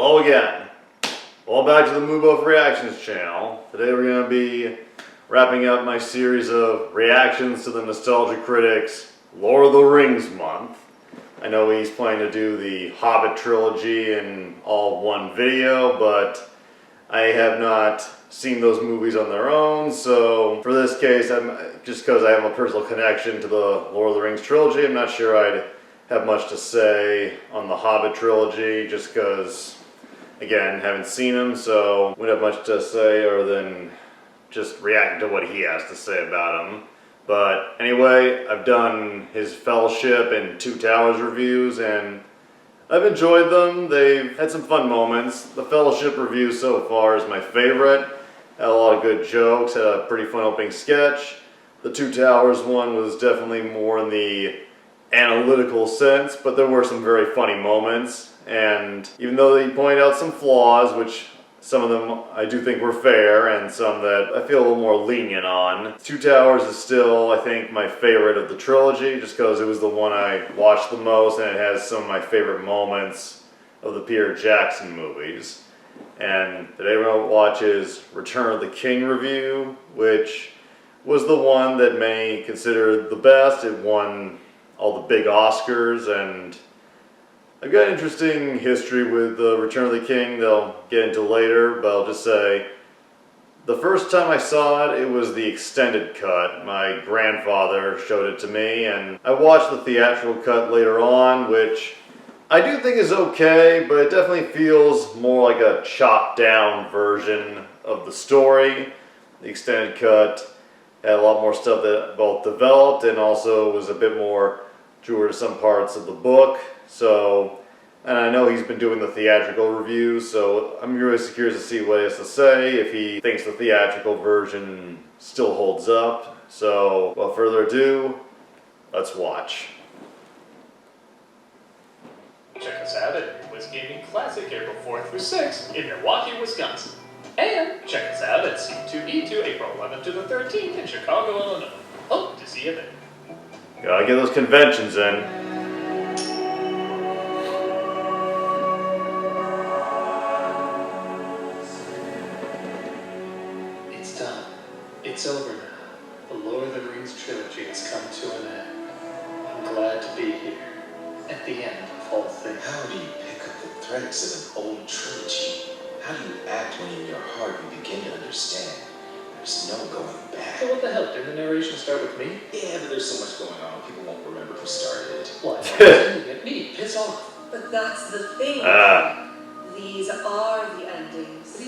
Hello again. Welcome back to the Moobuff Reactions channel. Today we're going to be wrapping up my series of reactions to the Nostalgia Critic's Lord of the Rings month. I know he's planning to do the Hobbit trilogy in all one video, but I have not seen those movies on their own, so for this case, just because I have a personal connection to the Lord of the Rings trilogy, I'm not sure I'd have much to say on the Hobbit trilogy, just because, again, haven't seen them, so wouldn't have much to say other than just reacting to what he has to say about them. But anyway, I've done his Fellowship and Two Towers reviews, and I've enjoyed them. They've had some fun moments. The Fellowship review so far is my favorite. Had a lot of good jokes, had a pretty fun opening sketch. The Two Towers one was definitely more in the analytical sense, but there were some very funny moments. And even though he pointed out some flaws, which some of them I do think were fair, and some that I feel a little more lenient on, Two Towers is still, I think, my favorite of the trilogy, just because it was the one I watched the most, and it has some of my favorite moments of the Peter Jackson movies. And today we're going to watch his Return of the King review, which was the one that many considered the best. It won all the big Oscars, and I've got an interesting history with Return of the King that I'll get into later, but I'll just say the first time I saw it, it was the extended cut. My grandfather showed it to me, and I watched the theatrical cut later on, which I do think is okay, but it definitely feels more like a chopped down version of the story. The extended cut had a lot more stuff that both developed and also was a bit more truer to some parts of the book. So, and I know he's been doing the theatrical reviews, so I'm really curious to see what he has to say, if he thinks the theatrical version still holds up. So, without further ado, let's watch. Check us out at Wiz Gaming Classic April 4th through 6th in Milwaukee, Wisconsin. And check us out at C2E2 April 11th to the 13th in Chicago, Illinois. Hope to see you there. Gotta get those conventions in. It's done. It's over now. The Lord of the Rings trilogy has come to an end. I'm glad to be here. At the end of all things. How do you pick up the threads of an old trilogy? How do you act when in your heart you begin to understand? There's no going back. So what the hell? Did the narration start with me? Yeah, but there's so much going on. People won't remember who started it. Why? Get me. Piss off. But that's the thing. These are the endings.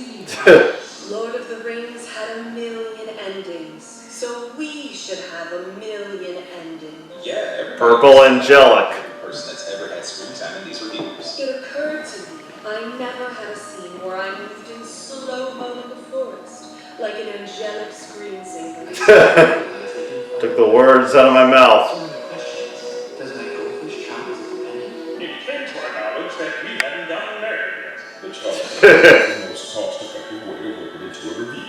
Lord of the Rings had 1,000,000 endings. So we should have 1,000,000 endings. Yeah, everybody. Purple Angelic. Every person that's ever had screen time in these reviews. It occurred to me, I never had a scene where I moved in slow-mo in the forest, like an angelic screensaver. Took the words out of my mouth. Does that goldfish count as a companion? It came to our knowledge that we haven't gotten married yet. Which is the most cost-effective way to work it into a review.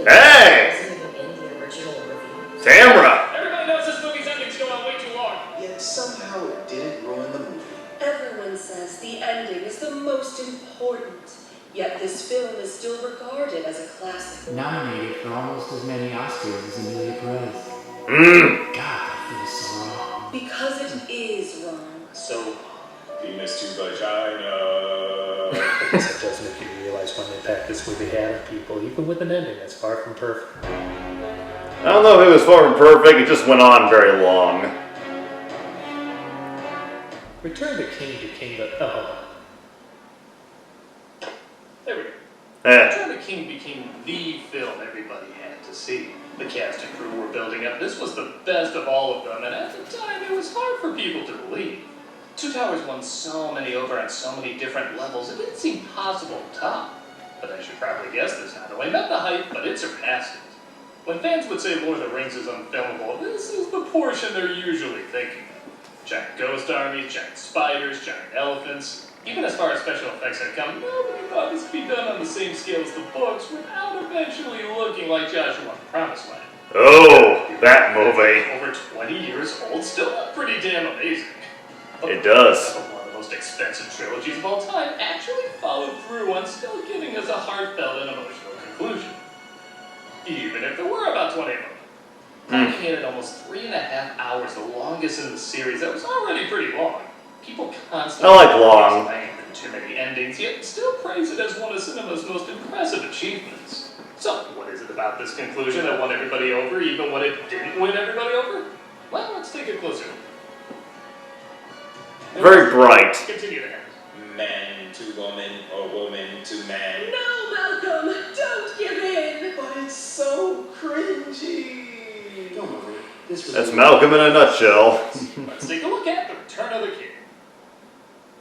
Hey! Tamra! Everybody knows this movie's ending's going on way too long. Yet somehow it didn't ruin the movie. Everyone says the ending is the most important, yet this film is still regarded as a classic. Nominated for almost as many Oscars as Amelia Perez. God, that feels so wrong. Because it is wrong. So, Penis to vagina. I guess it does make you realize when they pack this movie had on people, even with an ending that's far from perfect. I don't know if it was far from perfect, it just went on very long. Return the King became the... there we go. Return of the King became the film everybody had to see. The cast and crew were building up. This was the best of all of them, and at the time it was hard for people to believe. Two Towers won so many over on so many different levels, it didn't seem possible to top. But as you probably guessed, this not only met the hype, but it surpassed it. When fans would say Lord of the Rings is unfilmable, this is the portion they're usually thinking of. Giant ghost armies, giant spiders, giant elephants. Even as far as special effects had come, nobody thought this could be done on the same scale as the books without eventually looking like Joshua on the Promised Land. Oh, that movie. Over 20 years old, still look pretty damn amazing. It does. One of the most expensive trilogies of all time, actually followed through on still giving us a heartfelt and emotional conclusion. Even if there were about 20 of them. Clocking in at almost 3.5 hours, the longest in the series, that was already pretty long. People constantly I like long. and too many endings, yet still praise it as one of cinema's most impressive achievements. So, what is it about this conclusion that won everybody over, even when it didn't win everybody over? Well, let's take a closer look. Very bright. Continue there. Man to woman or woman to man. No, Malcolm, don't give in. But it's so cringy. Don't worry. This was That's Malcolm in a nutshell. Let's take a look at The Return of the King.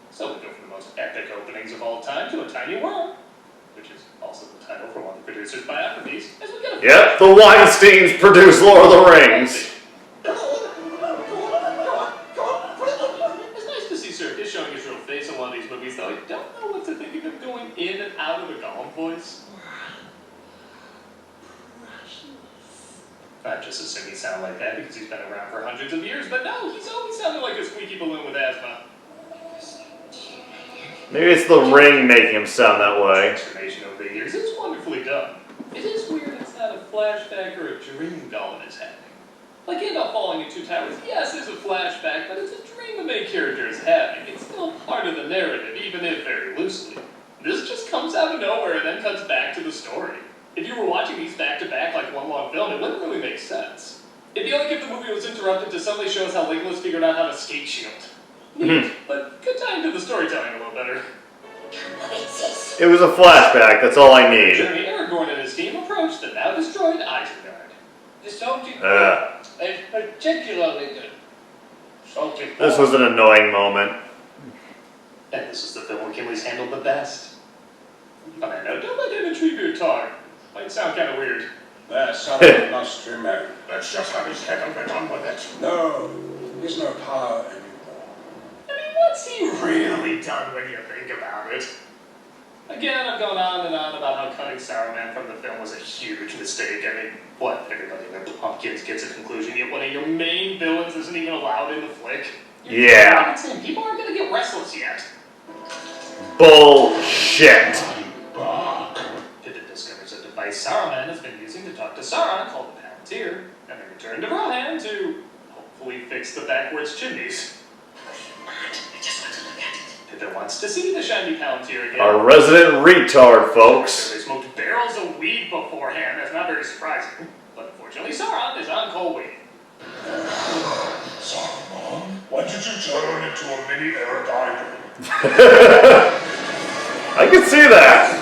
So we go from the most epic openings of all time to A Tiny World, which is also the title for one of the producer's biographies, as we get a Yep, the Weinsteins produced Lord of the Rings. It's nice to see Circus showing his real face in one of these movies, though I don't know what to think of him going in and out of the Gollum voice. I just assume he sounded like that because he's been around for hundreds of years, but no, he's always sounded like a squeaky balloon with asthma. Maybe it's the ring making him sound that way. Transformation over the years is wonderfully done. It is weird it's not a flashback or a dream Gollum is having. Like Gandalf falling in Two Towers, yes, it's a flashback, but it's a dream the main character is having. It's still part of the narrative, even if very loosely. This just comes out of nowhere and then cuts back to the story. If you were watching these back-to-back like one long film, it wouldn't really make sense. It'd be like if the movie was interrupted to suddenly show us how Legolas figured out how to skate shield. Neat, but good time to the storytelling a little better. It was a flashback, that's all I need. Journey Aragorn and his team approached the now destroyed Isengard. This object is particularly good. Subject This was an annoying moment. And this is the film where Gimli's handled the best. On that note, don't let him intrigue your talk. Might sound kind of weird. That son must remember. Let's just have his head and get on with it. No, he's no power anymore. I mean, what's he really done when you think about it? Again, I'm going on and on about how cutting Saruman from the film was a huge mistake. I mean, what? Everybody in their pumpkins gets a conclusion, yet one of your main villains isn't even allowed in the flick? Yeah. People aren't gonna get restless yet. Bullshit. Pippin discovers a device Saruman has been using to talk to Sauron called the Palantir, and they return to Rohan to hopefully fix the backwards chimneys. I just want to look at it. Pippin wants to see the shiny Palantir again. A resident retard, folks. They smoked barrels of weed beforehand, that's not very surprising. But unfortunately, Sauron is on cold waiting. Saruman, when did you turn into a mini Eric Idle? I can see that.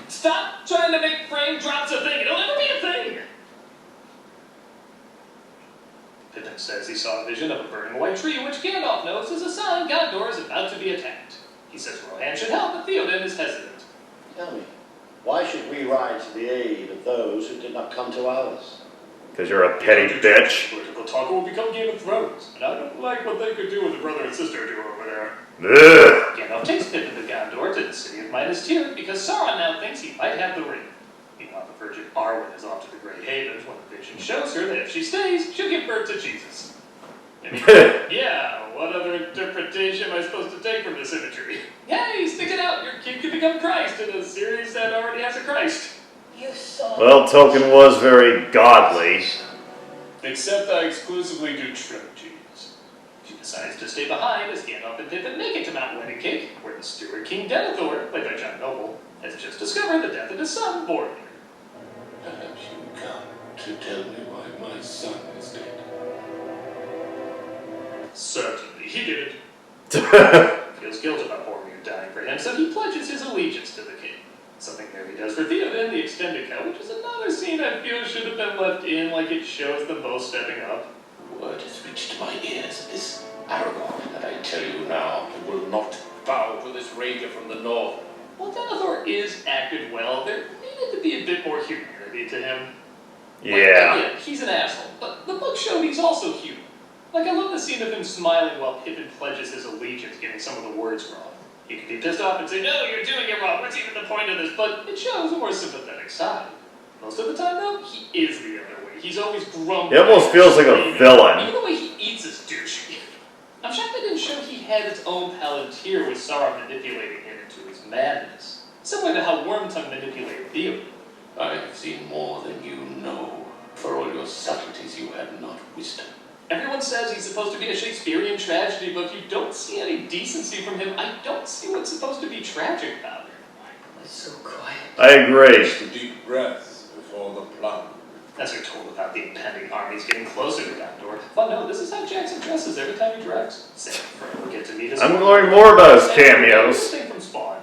Stop trying to make frame drops a thing, it'll never be a thing! Pippin says he saw a vision of a burning white tree, which Gandalf knows is a sign Gondor is about to be attacked. He says Rohan should help, but Theoden is hesitant. Tell me, why should we ride to the aid of those who did not come to ours? Because you're a petty bitch. Political talk will become Game of Thrones, and I don't like what they could do with the brother and sister duo over there. Ugh. Gandalf takes Pippin to Gondor to the city of Minas Tirith because Sauron now thinks he might have the ring. Meanwhile, the Virgin Arwen is off to the Great Havens when the vision shows her that if she stays, she'll give birth to Jesus. I mean, yeah, what other interpretation am I supposed to take from this imagery? Hey, stick it out, your kid could become Christ in a series that already has a Christ. You saw. Well, Tolkien was very godly. Except I exclusively do trilogies. She decides to stay behind as Gandalf and Pippin make it to Mount Wedding Cake, where the Steward King Denethor, played by John Noble, has just discovered the death of his son, Boromir. Perhaps you come to tell me why my son is dead. Certainly, he did it. Feels guilt about Boromir dying for him, so he pledges his allegiance to the king. Something Mary does for Theoden, the extended cut, which is another scene I feel should have been left in, like it shows them both stepping up. Word has reached my ears of this Aragorn, and I tell you now, he will not bow to this ranger from the north. While Denethor is acted well, there needed to be a bit more humanity to him. Yeah. He's an asshole, but the book showed he's also human. Like, I love the scene of him smiling while Pippin pledges his allegiance, getting some of the words wrong. He could be pissed off and say, no, you're doing it wrong, what's even the point of this? But it shows a more sympathetic side. Most of the time, though, he is the other way. He's always grumbling. He almost feels like a villain. Even the way he eats is douchey. I'm shocked they didn't show he had its own Palantir with Sauron manipulating him into his madness. Similar to how Wormtongue manipulated Theoden. I have seen more than you know. For all your subtleties, you have not wisdom. Everyone says he's supposed to be a Shakespearean tragedy, but if you don't see any decency from him, I don't see what's supposed to be tragic about him. It's so quiet. I agree. Just a deep breath before the plunge. As we're told about the impending armies getting closer to Gondor. But no, this is how Jackson dresses every time he directs. Sam Frodo will get to meet his I'm learning more about his cameos. From Spawn.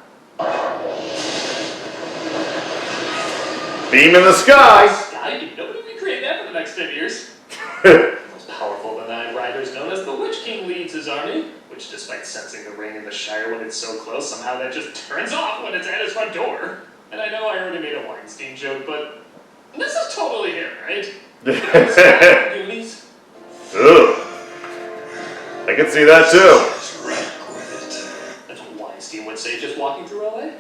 Beam in the sky! Sky? Nobody recreate that for the next 10 years. The most powerful of the 9 riders, known as the Witch King, leads his army, which despite sensing the ring in the Shire when it's so close, somehow that just turns off when it's at his front door. And I know I already made a Weinstein joke, but this is totally him, right? Goonies? Ugh. I can see that too. That's what Weinstein would say just walking through LA.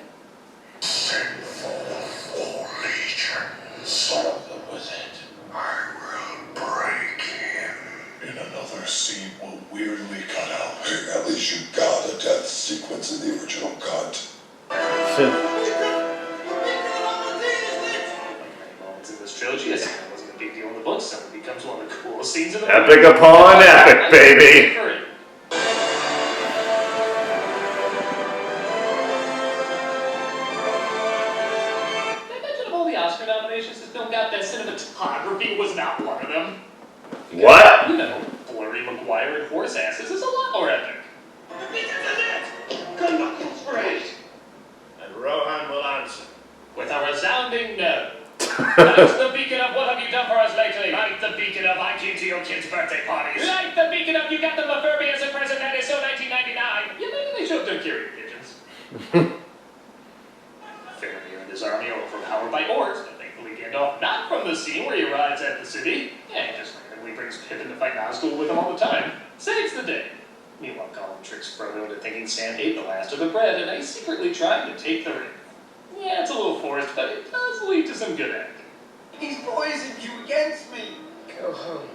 Settle with it. I will break him. In another scene will weirdly cut out. Hey, at least you got a death sequence in the original cut. In this trilogy, I said that wasn't a big deal in the books, so it becomes one of the coolest scenes in the Epic upon epic, baby! Nominations that film got that cinematography was not one of them. What? You know, Blurry McGuire and Horse Asses is a lot more epic. Good luck, great. And Rohan will answer with a resounding no. Light the beacon of what have you done for us lately? Light the beacon of I came to your kids' birthday parties. Light the beacon of you got them a Furby as a present that is so 1999. You maybe they showed their carrier pigeons. Faramir and his army are overpowered by orcs. Off not from the scene where he arrives at the city. Yeah, he just randomly brings Pippin to fight Nazgul with him all the time. Saves the day. Meanwhile, Gollum tricks Frodo into thinking Sam ate the last of the bread, and he's secretly trying to take the ring. Yeah, it's a little forced, but it does lead to some good acting. He's poisoned you against me. Go home.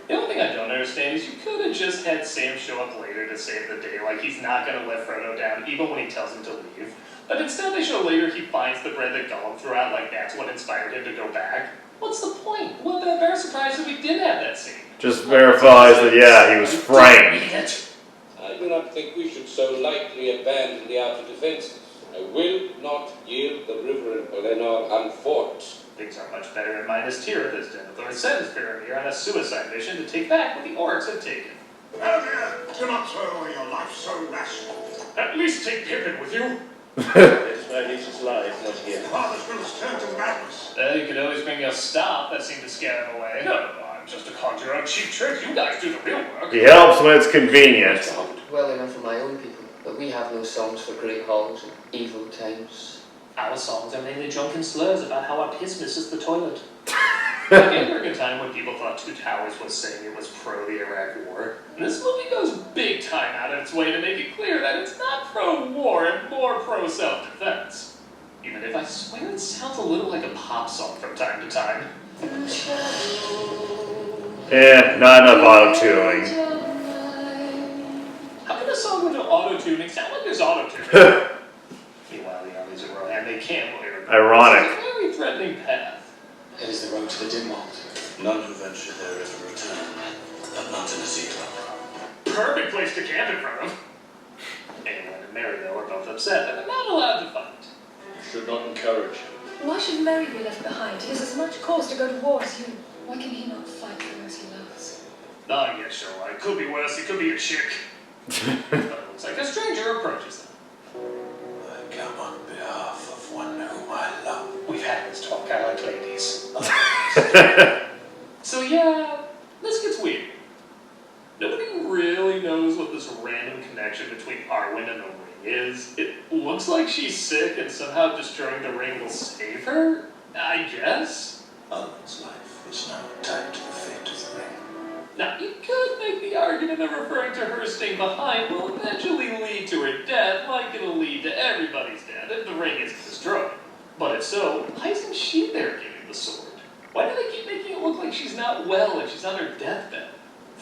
The only thing I don't understand is you could have just had Sam show up later to save the day, like he's not going to let Frodo down, even when he tells him to leave. But instead they show later he finds the bread that Gollum threw out, like that's what inspired him to go back. What's the point? Wouldn't that bear surprise if we did have that scene? Just verifies that, yeah, he was framed. I do not think we should so lightly abandon the outer defenses. I will not yield the river and Pelennor unfought. Things are much better in Minas Tirith as Denethor sends Faramir on a suicide mission to take back what the orcs have taken. Faramir, do not throw away your life so rashly. At least take Pippin with you. It's my niece's life, not here. Father's will turn to madness. You could always bring your stop that seemed to scare him away. No, I'm just a conjurer on cheap tricks. You guys do the real work. He helps when it's convenient. Well enough for my own people, but we have no songs for great halls and evil times. Our songs are mainly drunken slurs about how our piss misses the toilet. Again, during a time when people thought Two Towers was saying it was pro the Iraq War, and this movie goes big time out of its way to make it clear that it's not pro-war and more pro-self-defense. Even if I swear it sounds a little like a pop song from time to time. Not enough auto-tuning. How can a song with no auto-tuning sound like there's auto-tuning? Meanwhile, the armies of Rohan, they can't hear. Ironic. It's a very threatening path. It is the road to the dim world. None who venture there ever return, but not in a sequel. Perfect place to camp in front of. Aelin and Merry, though, are both upset that they're not allowed to fight. You should not encourage him. Why should Merry be left behind? He has as much cause to go to war as you. Why can he not fight for those he loves? I guess you're right. Could be worse. It could be a chick. But it looks like a stranger approaches them. I come on behalf of one whom I love. We've had this talk. I like ladies. So yeah, this gets weird. Nobody really knows what this random connection between Arwen and the ring is. It looks like she's sick and somehow destroying the ring will save her, I guess. Arwen's life is now tied to the fate of the ring. Now, you could make the argument that referring to her staying behind will eventually lead to her death, like it'll lead to everybody's death if the ring is destroyed. But if so, why isn't she there giving the sword? Why do they keep making it look like she's not well and she's on her deathbed?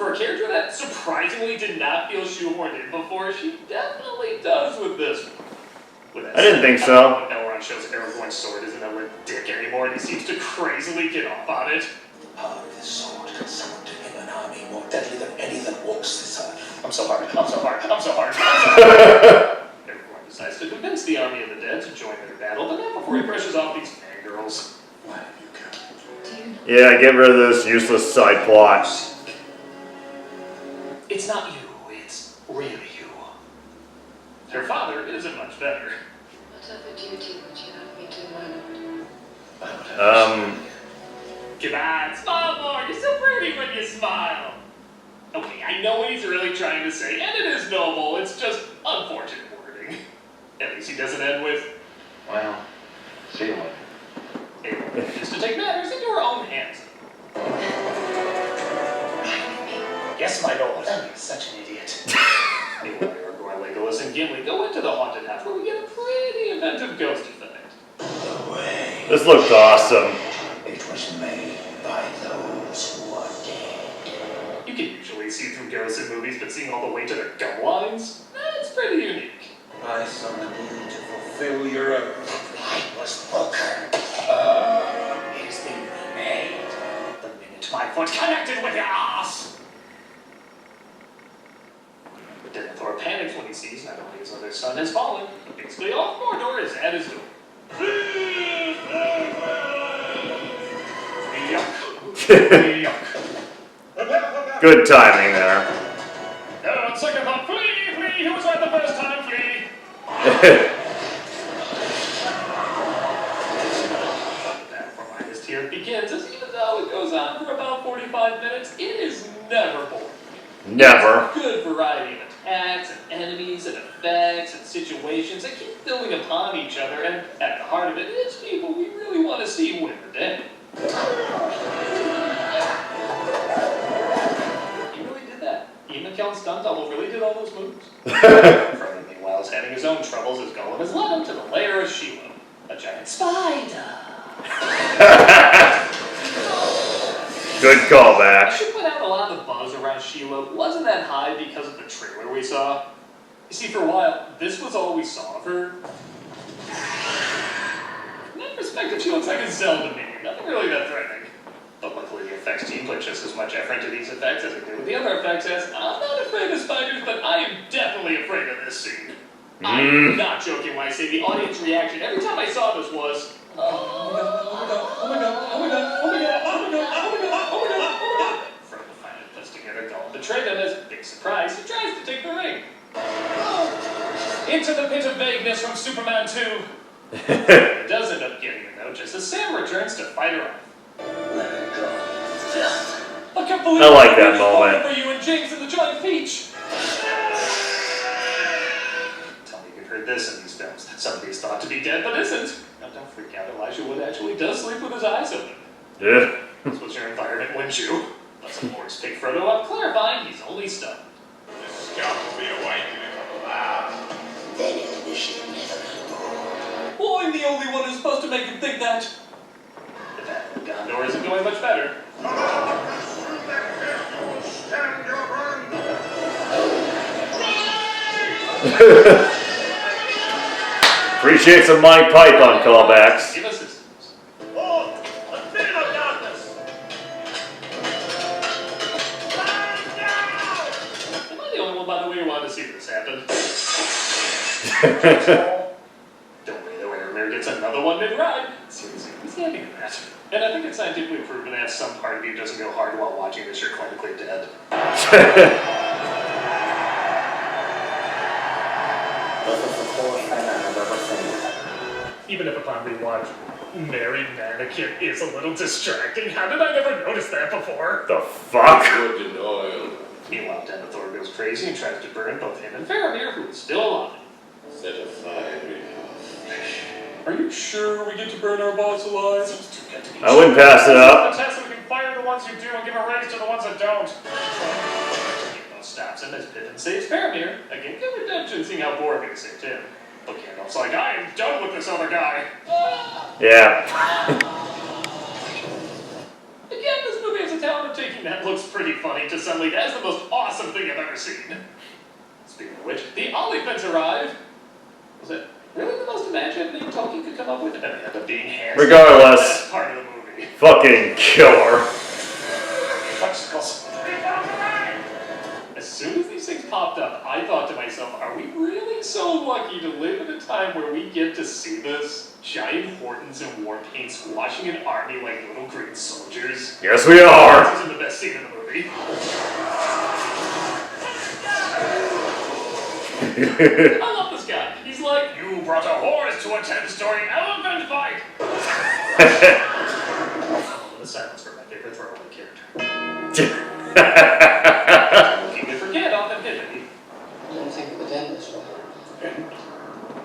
For a character that surprisingly did not feel shoehorned in before, she definitely does with this one. I didn't think so. Elrond shows Aragorn's sword isn't a limp dick anymore, and he seems to crazily get off on it. The power of this sword can summon to him an army more deadly than any that walks this earth. I'm so hard. Everyone decides to convince the army of the dead to join their battle, but not before he brushes off these fangirls. Why have you come? Yeah, get rid of this useless side plot. It's not you, it's really you. Her father isn't much better. Whatever duty would you have me do, my lord? Come on, smile more. You're so pretty when you smile. Okay, I know what he's really trying to say, and it is noble. It's just unfortunate wording. At least he doesn't end with, Well, see you later. Ava manages to take matters into her own hands. Yes, my lord. I'm such an idiot. Meanwhile, Aragorn, Legolas, and Gimli go into the haunted house where we get a pretty inventive ghost effect. The way. This looked awesome. It was made by those who are dead. You can usually see through ghosts in movies, but seeing all the way to their gum lines, that's pretty unique. I summoned you to fulfill your oath. I was broken. It has been remade. The minute my foot connected with your ass. Denethor panics when he sees not only his other son has fallen, but basically all of Mordor is at his door. Good timing there. On second thought, flee, flee, who was right the first time, flee. The battle for Midas Tirith begins, as even though it goes on for about 45 minutes, it is never boring. Never. Good variety of attacks and enemies and effects and situations that keep building upon each other, and at the heart of it is people we really want to see win the day. He really did that. Ian McKellen's stunt double really did all those moves. Frodo, meanwhile, is having his own troubles as Gollum has led him to the lair of Shelob, a giant spider. Good callback. I should point out a lot of the buzz around Shelob wasn't that high because of the trailer we saw. You see, for a while, this was all we saw of her. From that perspective, she looks like a Zelda minion, nothing really that threatening. But luckily, the effects team put just as much effort into these effects as it did with the other effects, as I'm not afraid of spiders, but I am definitely afraid of this scene. I'm not joking when I say the audience reaction every time I saw this was, Frodo finally puts together Gollum betrayed him as a big surprise. He tries to take the ring. Into the pit of vagueness from Superman 2. It does end up getting a note just as Sam returns to fight her off. Let it go. I can't believe I like that moment. for you and James and the Giant Peach. Tell me you've heard this in these films. Somebody's thought to be dead but isn't. Now don't freak out. Elijah Wood actually does sleep with his eyes open. Yeah. This was your environment, wouldn't you? But some horse pick Frodo up, clarifying he's only stunned. The scout will be awakened in a lab. Then he'll wish he'd never been born. Well, I'm the only one who's supposed to make him think that. The Battle of Gondor isn't going much better. Stand your ground. Appreciate some Mike Pipe on callbacks. Give us this. Oh, a bit of darkness. Am I the only one, by the way, who wanted to see this happen? Don't worry, though, Aramir gets another one mid-ride. Seriously, who's having that? And I think it's scientifically proven that some part of you doesn't go hard while watching this, you're clinically dead. Even if upon rewatch, Married Mannequin is a little distracting. How did I never notice that before? The fuck? Wood and oil. Meanwhile, Denethor goes crazy and tries to burn both him and Faramir, who is still alive. Set a fire in our flesh. Are you sure we get to burn our boss alive? I wouldn't pass it up. The test so we can fire the ones who do and give a raise to the ones that don't. Gandalf stops him as Pippin saves Faramir. Again, good redemption, seeing how Boromir saved him. But Gandalf's like, I am done with this other guy. Yeah. Again, this movie has a talent of taking thinking that looks pretty funny to suddenly, that's the most awesome thing I've ever seen. Speaking of which, the Olifants arrived. Was it really the most imaginative thing Tolkien could come up with? And it ended up being hands down Regardless, the best part of the movie. fucking killer. As soon as these things popped up, I thought to myself, are we really so lucky to live in a time where we get to see this? Giant Hortons in war paint squashing an army like little green soldiers. Yes, we are. This isn't the best scene in the movie. I love this guy. He's like, you brought a horse to a 10-story elephant fight. The silence for my favorite throwaway character. Looking to forget often hit me. I don't think it would end this way. And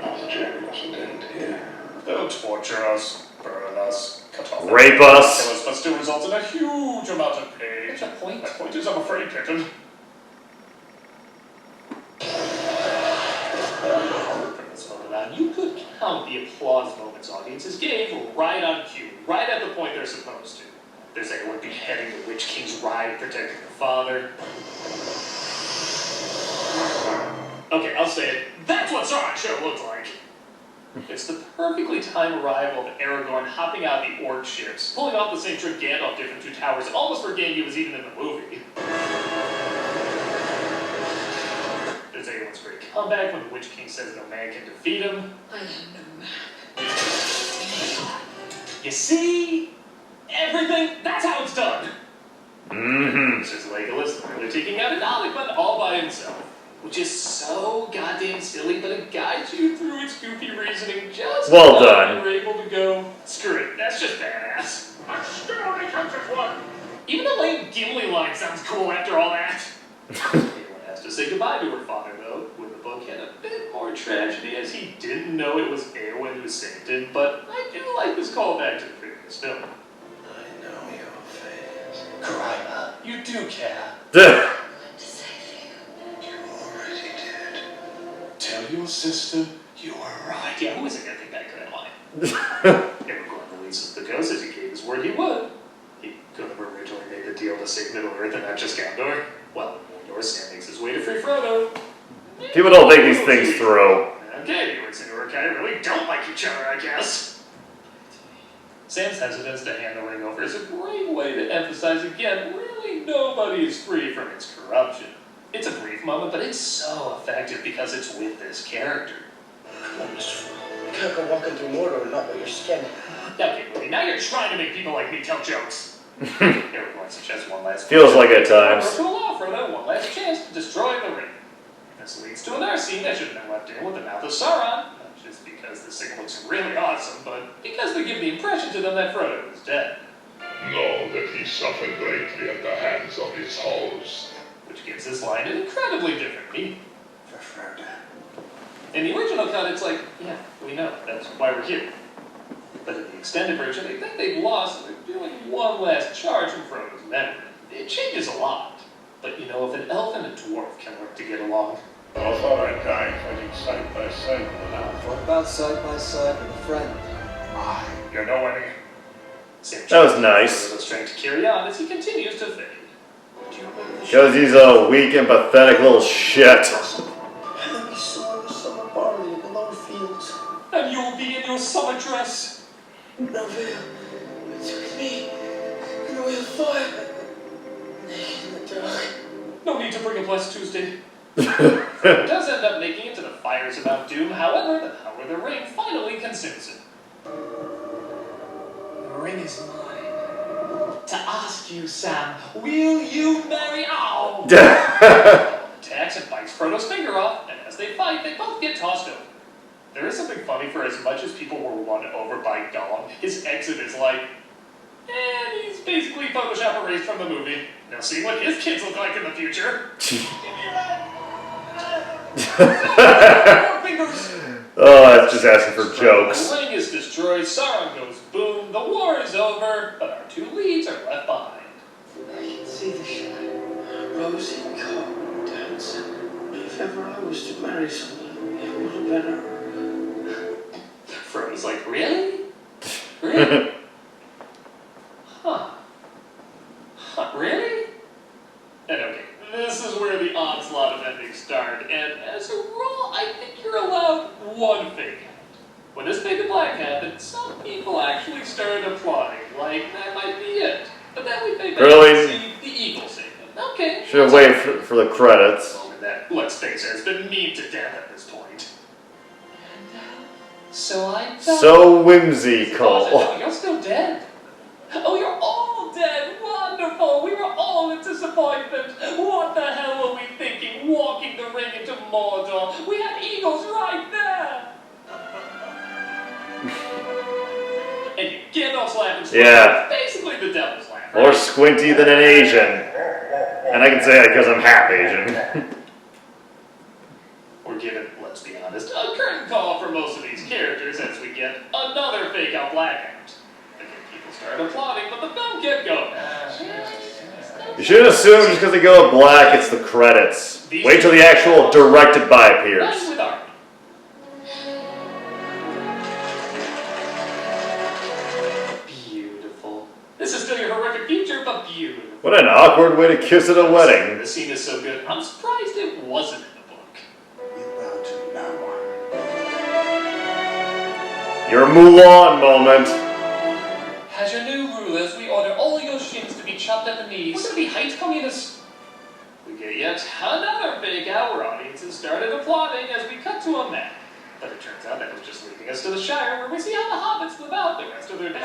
our journey doesn't end here. They'll torture us, burn us, cut off Rape us. kill us, but still results in a huge amount of pain. What's your point? My point is, I'm afraid, Captain. From this moment on, you could count the applause moments audiences gave right on cue, right at the point they're supposed to. There's anyone beheading the Witch King's ride, protecting the father. Okay, I'll say it. That's what Sauron's show looked like. It's the perfectly timed arrival of Aragorn hopping out of the orc ships, pulling off the same trick Gandalf did from Two Towers, almost forgetting he was even in the movie. There's Eowyn's great comeback when the Witch King says no man can defeat him. I am no man. You see? Everything, that's how it's done. Mm-hmm. This is Legolas literally taking out an Olifant all by himself. Which is so goddamn silly, but it guides you through its goofy reasoning just well enough done. You're able to go, screw it, that's just badass. A story comes as one. Even the lame Gimli line sounds cool after all that. Eowyn has to say goodbye to her father, though, when the book had a bit more tragedy, as he didn't know it was Eowyn who saved him, but I do like this callback to the previous film. I know your face. Cry up. You do care. Tell your sister you were right. Yeah, who isn't gonna think that good line? Aragorn releases the ghost as he gave his word he would. He could have originally made the deal to save Middle-earth and not just Gondor. Well, Mordor, Sam makes his way to free Frodo. People don't think these things through. Okay, Eorc and Uruk-hai really don't like each other, I guess. Sam's hesitance to hand the ring over is a great way to emphasize again, really nobody is free from its corruption. It's a brief moment, but it's so effective because it's with this character. Come on, Mr. Frodo. You can't go walking through Mordor and not with your skin. Okay, movie, now you're trying to make people like me tell jokes. Aragorn suggests one last Feels like at times. To allow Frodo one last chance to destroy the ring. This leads to another scene that should have been left in with the mouth of Sauron. Not just because the scene looks really awesome, but because they give the impression to them that Frodo is dead. Know that he suffered greatly at the hands of his host. Which gives this line an incredibly different meaning. For Frodo. In the original cut, it's like, yeah, we know, that's why we're here. But in the extended version, they think they've lost and they're doing one last charge from Frodo's memory. It changes a lot. But you know, if an elf and a dwarf can work to get along. I thought I'd die fighting side by side with an elf. What about side by side with a friend? You're no enemy. That was nice. The strength to carry on as he continues to fade. Because he's a weak and pathetic little shit. Let me sow in the summer barley in the low fields. And you'll be in your summer dress. No veil. It's with me. And we'll fire. Naked in the dark. No need to bring a blessed Tuesday. Frodo does end up making it to the fires of Mount Doom, however, the power of the ring finally consumes him. The ring is mine. To ask you, Sam, will you marry? Ow! Attacks and bites Frodo's finger off, and as they fight, they both get tossed over. There is something funny for as much as people were won over by Gollum, his exit is like, and he's basically Photoshop erased from the movie. Now see what his kids look like in the future. Oh, that's just asking for jokes. The ring is destroyed, Sauron goes boom, the war is over, but our two leads are left behind. I can see the shadow. Rosy, calm, dancing. If ever I was to marry someone, it would have been her. Frodo's like, really? Really? Huh. Really? onslaught of endings start, and as a rule, I think you're allowed one fake out. When this fade to black happened, some people actually started applauding, like that might be it. But then we think Really? see the eagle segment. Okay. Should have waited for the credits. That, let's face it, has been mean to death at this point. So I thought... So whimsical. Oh, you're still dead. Oh, you're all dead. Wonderful. We were all in disappointment. What the hell were we thinking, walking the ring into Mordor? We had eagles right there. And you Gandalf's laughing. Yeah. Basically the devil's laugh. More squinty than an Asian. And I can say that because I'm half Asian. We're given, let's be honest, a curtain call for most of these characters as we get another fake out blackout. Again, people start applauding, but the film kept going. You shouldn't assume just because they go black, it's the credits. Wait till the actual directed by appears. Beautiful. This is still your horrific future, but beautiful. What an awkward way to kiss at a wedding. The scene is so good, I'm surprised it wasn't in the book. Your Mulan moment. As your new rulers, we order all your shins to be chopped at the knees. We're gonna be hate communists. We get yet another fake out where audiences started applauding as we cut to a map. But it turns out that was just leading us to the Shire, where we see how the hobbits live out the rest of their days.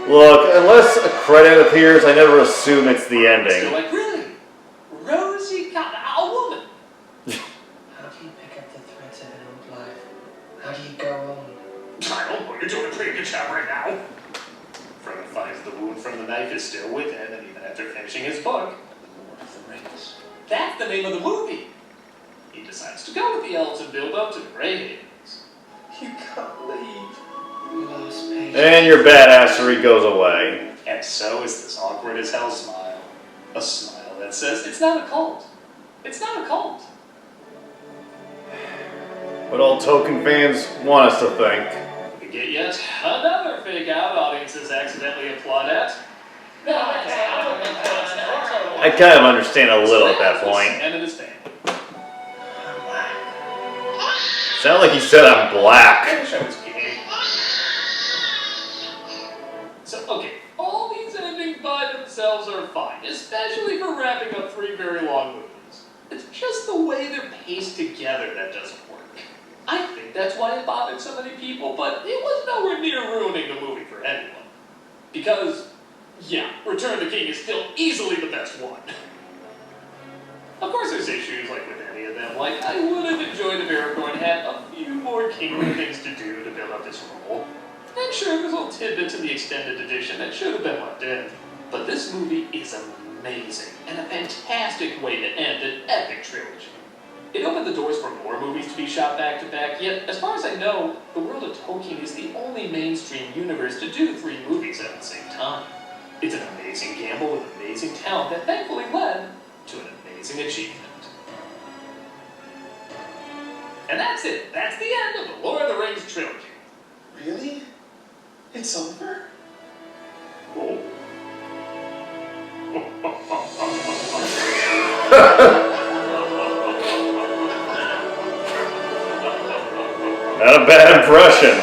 Look, unless a credit appears, I never assume it's the Still ending. like, really? Rosie got a woman. How do you pick up the threads of an old life? How do you go on? I don't know, you're doing a pretty good job right now. Frodo finds the wound from the knife is still with him, and even after finishing his book, the Lord of the Rings. That's the name of the movie. He decides to go with the elves and build up to the Grey Havens. You can't leave. You lost patience. And your badassery goes away. And so is this awkward as hell smile. A smile that says, it's not a cult. It's not a cult. What all Tolkien fans want us to think. We get yet another fake out audiences accidentally applaud at. I kind of understand a little at that point. And it is family. Sound like he said I'm black. I wish I was gay. So, okay, all these endings by themselves are fine, especially for wrapping up 3 very long movies. It's just the way they're paced together that doesn't work. I think that's why it bothered so many people, but it was nowhere near ruining the movie for anyone. Because, yeah, Return of the King is still easily the best one. Of course there's issues like with any of them, like I would have enjoyed if Aragorn had a few more kingly things to do to build up this role. And sure, there's little tidbits in the extended edition that should have been left in. But this movie is amazing, and a fantastic way to end an epic trilogy. It opened the doors for more movies to be shot back to back, yet as far as I know, the world of Tolkien is the only mainstream universe to do 3 movies at the same time. It's an amazing gamble with amazing talent that thankfully led to an amazing achievement. And that's it. That's the end of the Lord of the Rings trilogy. Really? It's over? Oh. Not a bad impression.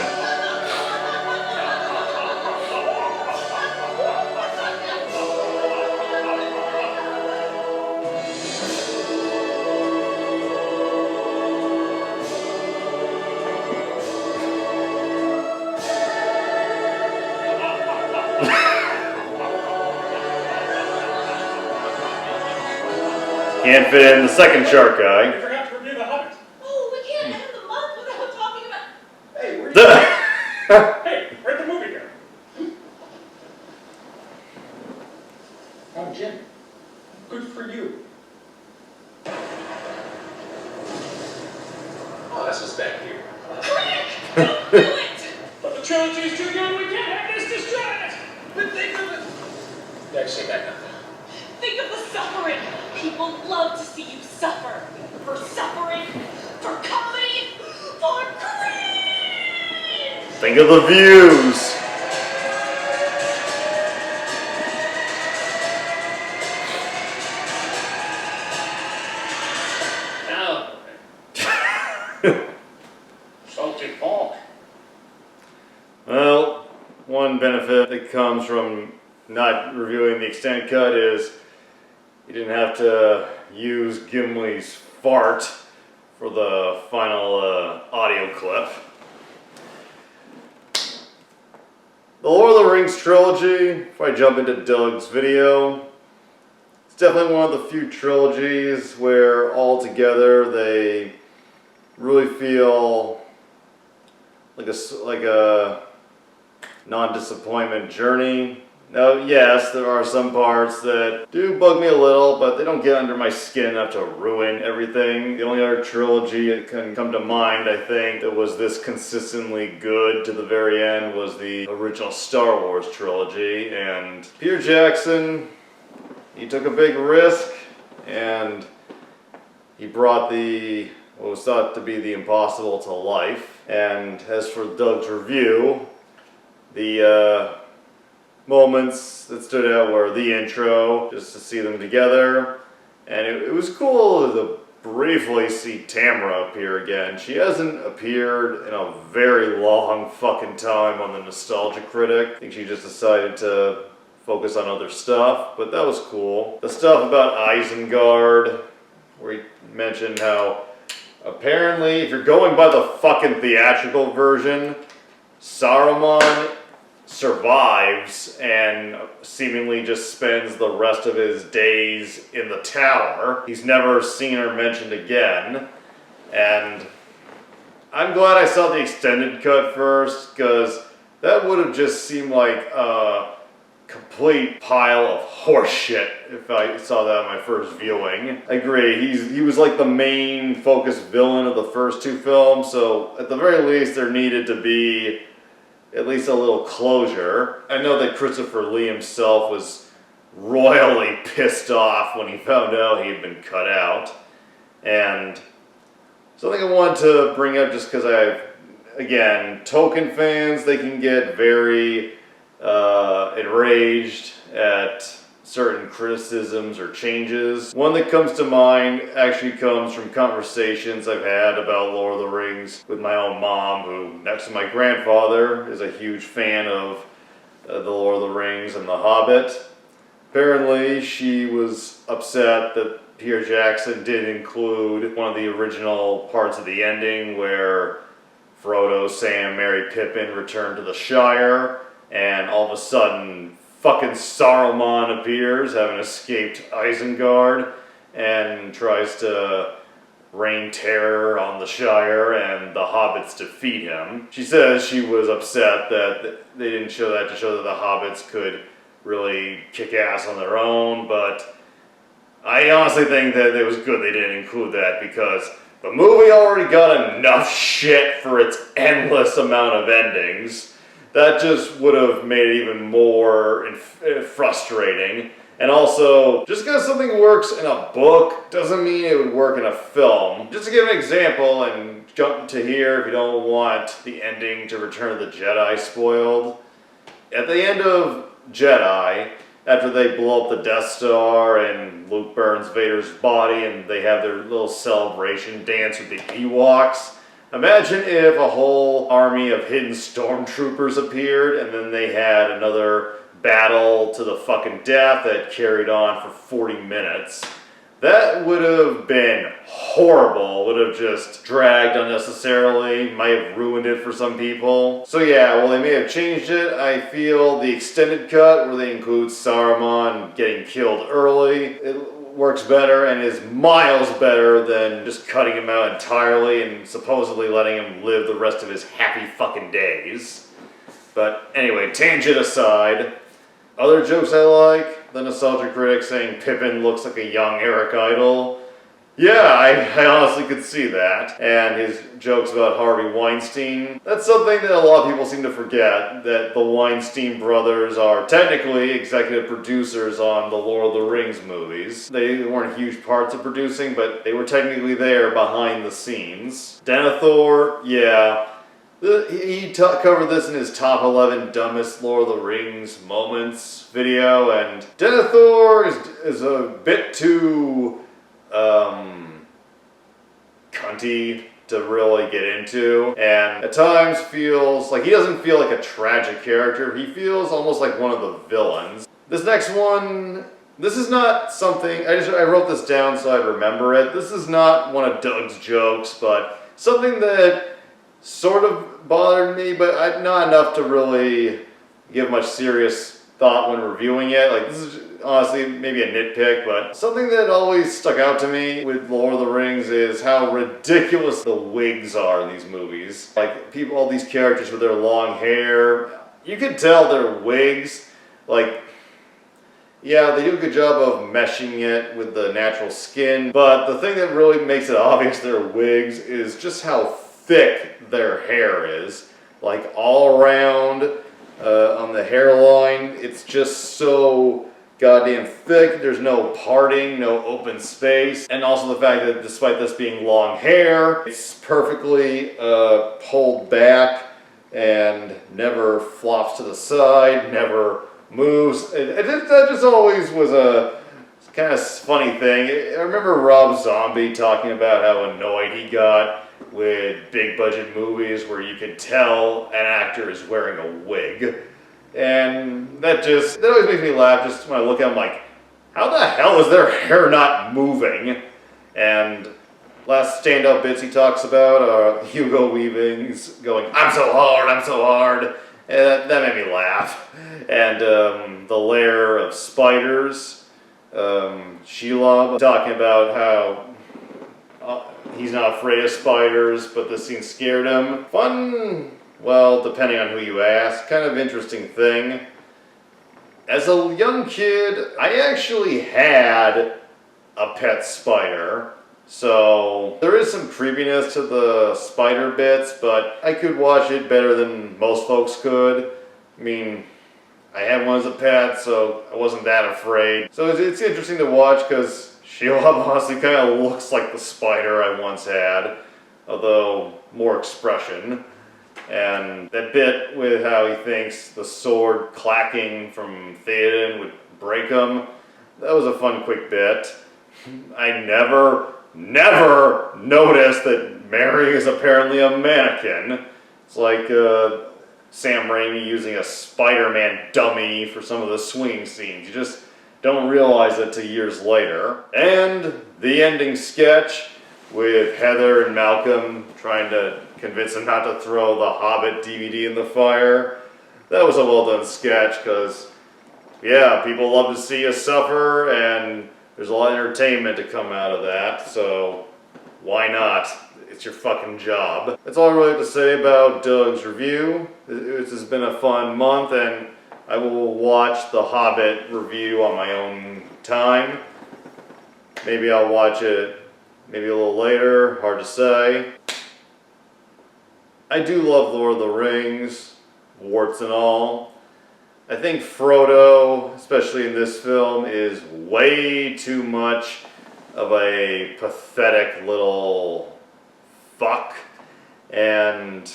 Can't fit in the second shark guy. I forgot to review The Hobbit. Oh, we can't end the month without talking about... Hey, where'd you Hey, where'd the movie go? Oh, Jim. Good for you. Oh, that's what's back here. Don't do it! But the trilogy's too good, we can't have this destroyed! But think of it! Yeah, actually, back up. Think of the suffering. People love to see you suffer. For suffering, for comedy, for greed! Think of the views. that comes from not reviewing the extended cut is you didn't have to use Gimli's fart for the final audio clip. The Lord of the Rings trilogy, if I jump into Doug's video, it's definitely one of the few trilogies where all together they really feel like a non-disappointment journey. Now, yes, there are some parts that do bug me a little, but they don't get under my skin enough to ruin everything. The only other trilogy that can come to mind, I think, that was this consistently good to the very end was the original Star Wars trilogy. And Peter Jackson, he took a big risk, and he brought what was thought to be the impossible to life. And as for Doug's review, the moments that stood out were the intro, just to see them together, and it was cool to briefly see Tamara appear again. She hasn't appeared in a very long fucking time on the Nostalgia Critic. I think she just decided to focus on other stuff, but that was cool. The stuff about Isengard, where he mentioned how apparently, if you're going by the fucking theatrical version, Saruman survives and seemingly just spends the rest of his days in the tower. He's never seen or mentioned again, and I'm glad I saw the extended cut first, because that would have just seemed like a complete pile of horseshit if I saw that on my first viewing. I agree, he was like the main focused villain of the first two films, so at the very least there needed to be at least a little closure. I know that Christopher Lee himself was royally pissed off when he found out he had been cut out. And something I wanted to bring up just because again, Tolkien fans, they can get very enraged at certain criticisms or changes. One that comes to mind actually comes from conversations I've had about Lord of the Rings with my own mom, who, next to my grandfather, is a huge fan of the Lord of the Rings and The Hobbit. Apparently, she was upset that Peter Jackson did include one of the original parts of the ending where Frodo, Sam, Merry, Pippin return to the Shire, and all of a sudden fucking Saruman appears, having escaped Isengard, and tries to rain terror on the Shire, and the hobbits defeat him. She says she was upset that they didn't show that to show that the hobbits could really kick ass on their own, but I honestly think that it was good they didn't include that, because the movie already got enough shit for its endless amount of endings. That just would have made it even more frustrating. And also, just because something works in a book doesn't mean it would work in a film. Just to give an example, and jump to here if you don't want the ending to Return of the Jedi spoiled. At the end of Jedi, after they blow up the Death Star and Luke burns Vader's body and they have their little celebration dance with the Ewoks, imagine if a whole army of hidden stormtroopers appeared and then they had another battle to the fucking death that carried on for 40 minutes. That would have been horrible, would have just dragged unnecessarily, might have ruined it for some people. So yeah, well, they may have changed it. I feel the extended cut, where they include Saruman getting killed early, it works better and is miles better than just cutting him out entirely and supposedly letting him live the rest of his happy fucking days. But anyway, tangent aside, other jokes I like, the Nostalgia Critic saying Pippin looks like a young Eric Idle. Yeah, I honestly could see that. And his jokes about Harvey Weinstein. That's something that a lot of people seem to forget, that the Weinstein brothers are technically executive producers on the Lord of the Rings movies. They weren't huge parts of producing, but they were technically there behind the scenes. Denethor, yeah. He covered this in his top 11 dumbest Lord of the Rings moments video, and Denethor is a bit too cunty to really get into, and at times feels like he doesn't feel like a tragic character. He feels almost like one of the villains. This next one, this is not something, I wrote this down so I remember it. This is not one of Doug's jokes, but something that sort of bothered me, but not enough to really give much serious thought when reviewing it. Like, this is honestly maybe a nitpick, but something that always stuck out to me with Lord of the Rings is how ridiculous the wigs are in these movies. Like, people, all these characters with their long hair, you can tell they're wigs. Like, yeah, they do a good job of meshing it with the natural skin, but the thing that really makes it obvious they're wigs is just how thick their hair is. Like, all around on the hairline, it's just so goddamn thick. There's no parting, no open space, and also the fact that despite this being long hair, it's perfectly pulled back and never flops to the side, never moves. That just always was a kind of funny thing. I remember Rob Zombie talking about how annoyed he got with big budget movies where you could tell an actor is wearing a wig. And that always makes me laugh just when I look at him like, how the hell is their hair not moving? And last stand-up bits he talks about are Hugo Weaving's going, I'm so hard. And that made me laugh. And the lair of spiders, Shelob talking about how he's not afraid of spiders, but this scene scared him. Fun, well, depending on who you ask, kind of interesting thing. As a young kid, I actually had a pet spider. So there is some creepiness to the spider bits, but I could watch it better than most folks could. I mean, I had one as a pet, so I wasn't that afraid. So it's interesting to watch because Shelob honestly kind of looks like the spider I once had, although more expression. And that bit with how he thinks the sword clacking from Theoden would break him, that was a fun quick bit. I never noticed that Mary is apparently a mannequin. It's like Sam Raimi using a Spider-Man dummy for some of the swinging scenes. You just don't realize it till years later. And the ending sketch with Heather and Malcolm trying to convince him not to throw the Hobbit DVD in the fire. That was a well done sketch because, yeah, people love to see us suffer and there's a lot of entertainment to come out of that, so why not? It's your fucking job. That's all I really have to say about Doug's review. This has been a fun month, and I will watch the Hobbit review on my own time. Maybe I'll watch it maybe a little later, hard to say. I do love Lord of the Rings, warts and all. I think Frodo, especially in this film, is way too much of a pathetic little fuck. And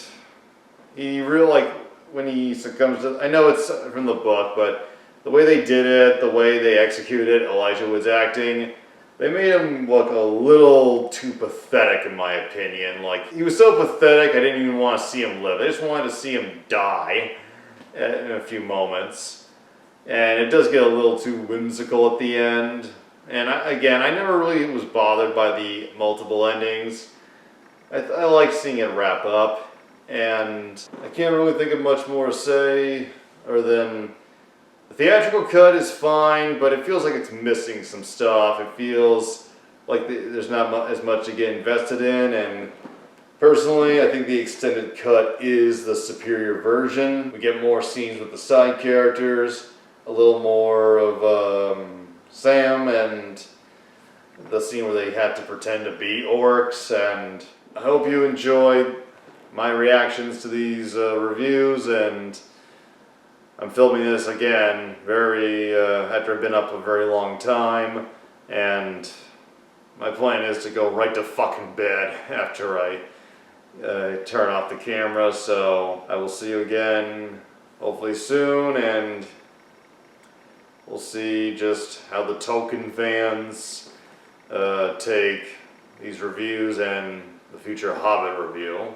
he really, like, when he succumbs to, I know it's from the book, but the way they did it, the way they executed Elijah Wood's acting, they made him look a little too pathetic in my opinion. Like, he was so pathetic I didn't even want to see him live. I just wanted to see him die in a few moments. And it does get a little too whimsical at the end. And I never really was bothered by the multiple endings. I like seeing it wrap up. And I can't really think of much more to say other than the theatrical cut is fine, but it feels like it's missing some stuff. It feels like there's not as much to get invested in, and personally, I think the extended cut is the superior version. We get more scenes with the side characters, a little more of Sam, and the scene where they had to pretend to be orcs, and I hope you enjoyed my reactions to these reviews, and I'm filming this again after I've been up a very long time, and my plan is to go right to fucking bed after I turn off the camera, so I will see you again hopefully soon, and we'll see just how the Tolkien fans take these reviews and the future Hobbit review.